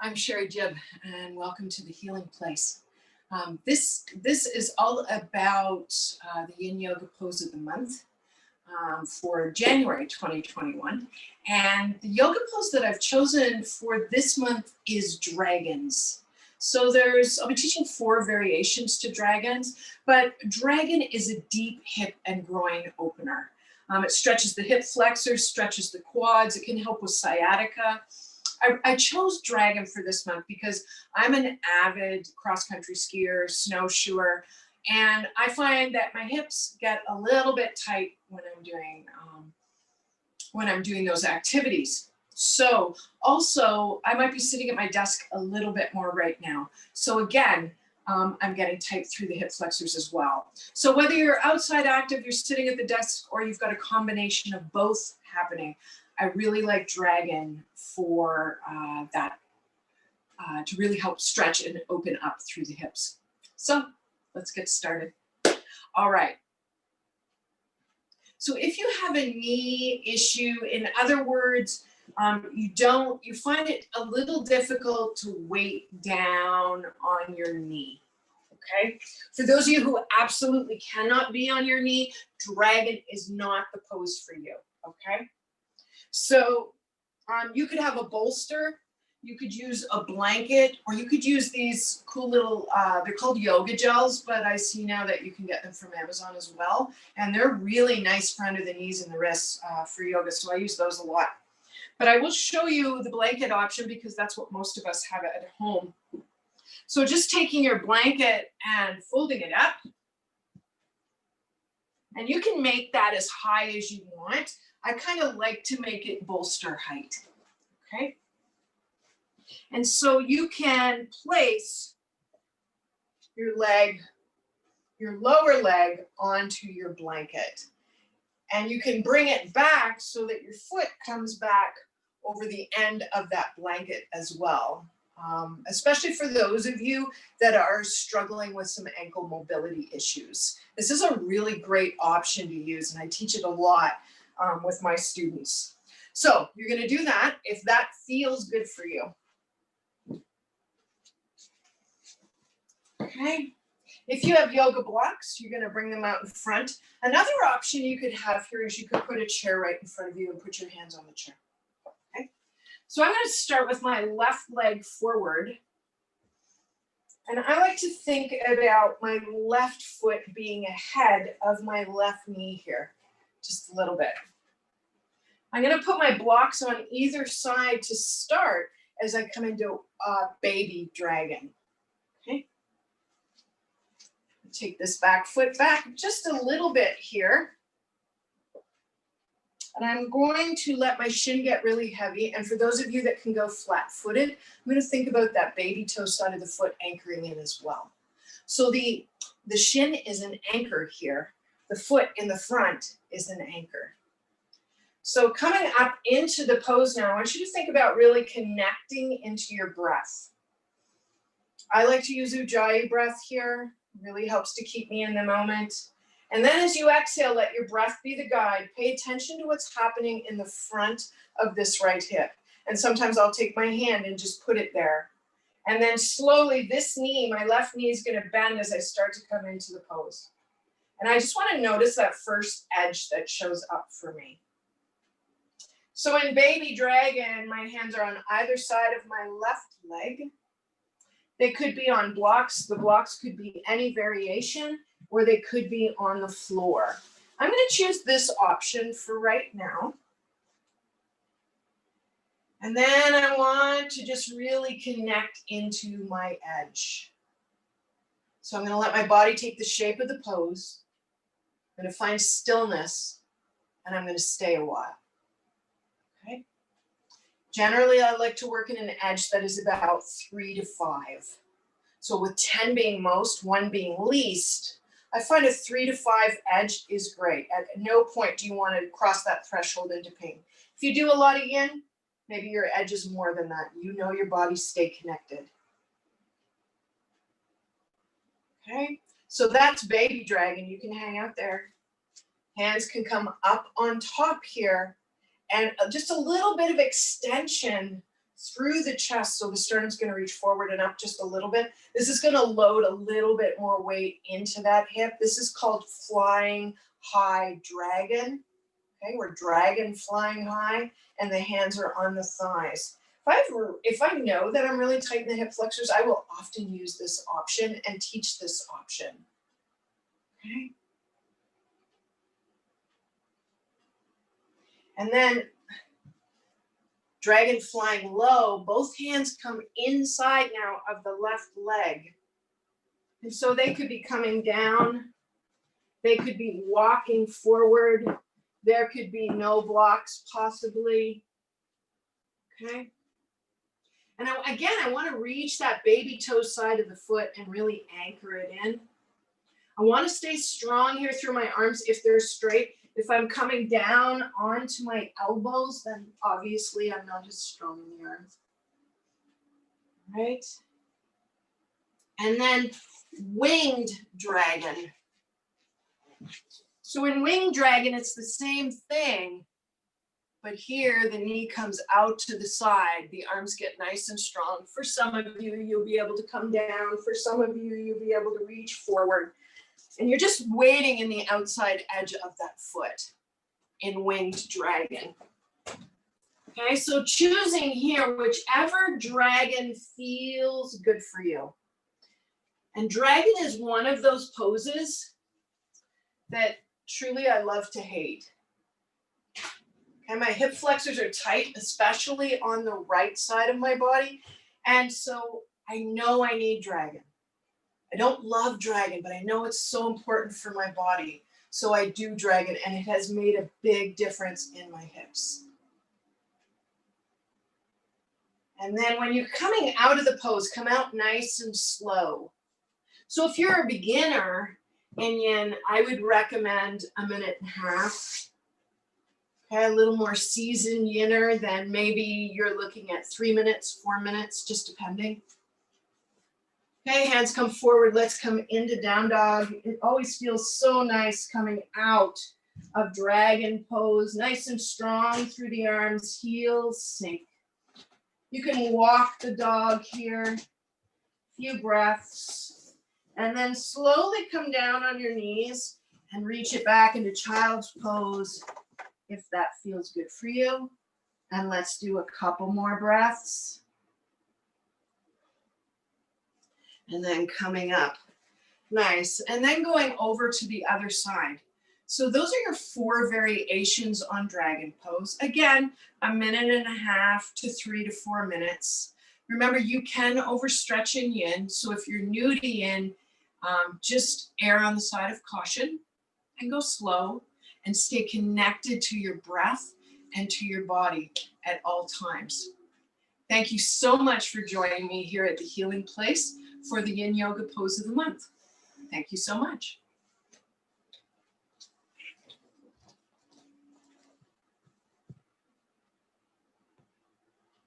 I'm Sherry Jibb, and welcome to the Healing Place. This is all about the Yin Yoga pose of the month for January 2021, and the yoga pose that I've chosen for this month is dragons. So I'll be teaching 4 variations to dragons, but dragon is a deep hip and groin opener. It stretches the hip flexors, stretches the quads. It can help with sciatica. I chose dragon for this month because I'm an avid cross-country skier, snowshoer, and I find that my hips get a little bit tight when I'm doing those activities. So also, I might be sitting at my desk a little bit more right now. So again, I'm getting tight through the hip flexors as well. So whether you're outside active, you're sitting at the desk, or you've got a combination of both happening, I really like dragon for that, to really help stretch and open up through the hips. So let's get started. All right. So if you have a knee issue, in other words, you find it a little difficult to weight down on your knee. Okay. For those of you who absolutely cannot be on your knee, dragon is not the pose for you. Okay. So you could have a bolster, you could use a blanket, or you could use these cool little, they're called yoga gels, but I see now that you can get them from Amazon as well. And they're really nice for under the knees and the wrists for yoga. So I use those a lot. But I will show you the blanket option because that's what most of us have at home. So just taking your blanket and folding it up. And you can make that as high as you want. I kind of like to make it bolster height, okay? And so you can place your lower leg onto your blanket. And you can bring it back so that your foot comes back over the end of that blanket as well. Especially for those of you that are struggling with some ankle mobility issues. This is a really great option to use, and I teach it a lot with my students. So you're going to do that if that feels good for you. Okay. If you have yoga blocks, you're going to bring them out in front. Another option you could have here is you could put a chair right in front of you and put your hands on the chair. Okay. So I'm going to start with my left leg forward. And I like to think about my left foot being ahead of my left knee here, just a little bit. I'm going to put my blocks on either side to start as I come into baby dragon. Okay. Take this back foot back just a little bit here. And I'm going to let my shin get really heavy. And for those of you that can go flat-footed, I'm going to think about that baby toe side of the foot anchoring in as well. So the shin is an anchor here. The foot in the front is an anchor. So coming up into the pose now, I want you to think about really connecting into your breath. I like to use Ujjayi breath here. It really helps to keep me in the moment. And then as you exhale, let your breath be the guide. Pay attention to what's happening in the front of this right hip. And sometimes I'll take my hand and just put it there. And then slowly this knee, my left knee, is going to bend as I start to come into the pose. And I just want to notice that first edge that shows up for me. So in baby dragon, my hands are on either side of my left leg. They could be on blocks. The blocks could be any variation, or they could be on the floor. I'm going to choose this option for right now. And then I want to just really connect into my edge. So I'm going to let my body take the shape of the pose. I'm going to find stillness, and I'm going to stay a while. Okay. Generally, I like to work in an edge that is about 3 to 5. So with 10 being most, 1 being least, I find a 3 to 5 edge is great. At no point do you want to cross that threshold into pain. If you do a lot of yin, maybe your edge is more than that. You know your body stay connected. Okay, so that's baby dragon. You can hang out there. Hands can come up on top here, and just a little bit of extension through the chest, so the sternum's going to reach forward and up just a little bit. This is going to load a little bit more weight into that hip. This is called flying high dragon. Okay, we're dragon flying high, and the hands are on the thighs. If I know that I'm really tight in the hip flexors, I will often use this option and teach this option. Okay. And then dragon flying low, both hands come inside now of the left leg. And so they could be coming down. They could be walking forward. There could be no blocks possibly. Okay. And again, I want to reach that baby toe side of the foot and really anchor it in. I want to stay strong here through my arms if they're straight. If I'm coming down onto my elbows, then obviously I'm not as strong in the arms. Right? And then winged dragon. So in winged dragon, it's the same thing, but here the knee comes out to the side. The arms get nice and strong. For some of you, you'll be able to come down. For some of you, you'll be able to reach forward. And you're just waiting in the outside edge of that foot in winged dragon. Okay, so choosing here whichever dragon feels good for you. And dragon is one of those poses that truly I love to hate. Okay, my hip flexors are tight, especially on the right side of my body. And so I know I need dragon. I don't love dragon, but I know it's so important for my body. So I do dragon, and it has made a big difference in my hips. And then when you're coming out of the pose, come out nice and slow. So if you're a beginner in yin, I would recommend 1.5 minutes. Okay, a little more seasoned yinner, then maybe you're looking at 3 minutes, 4 minutes, just depending. Okay, hands come forward. Let's come into down dog. It always feels so nice coming out of dragon pose. Nice and strong through the arms, heels sink. You can walk the dog here, few breaths, and then slowly come down on your knees and reach it back into child's pose if that feels good for you. And let's do a couple more breaths. And then coming up. Nice. And then going over to the other side. So those are your 4 variations on dragon pose. Again, 1.5 minutes to 3 to 4 minutes. Remember, you can overstretch in yin. So if you're new to yin, just err on the side of caution and go slow and stay connected to your breath and to your body at all times. Thank you so much for joining me here at the Healing Place for the Yin Yoga Pose of the Month. Thank you so much.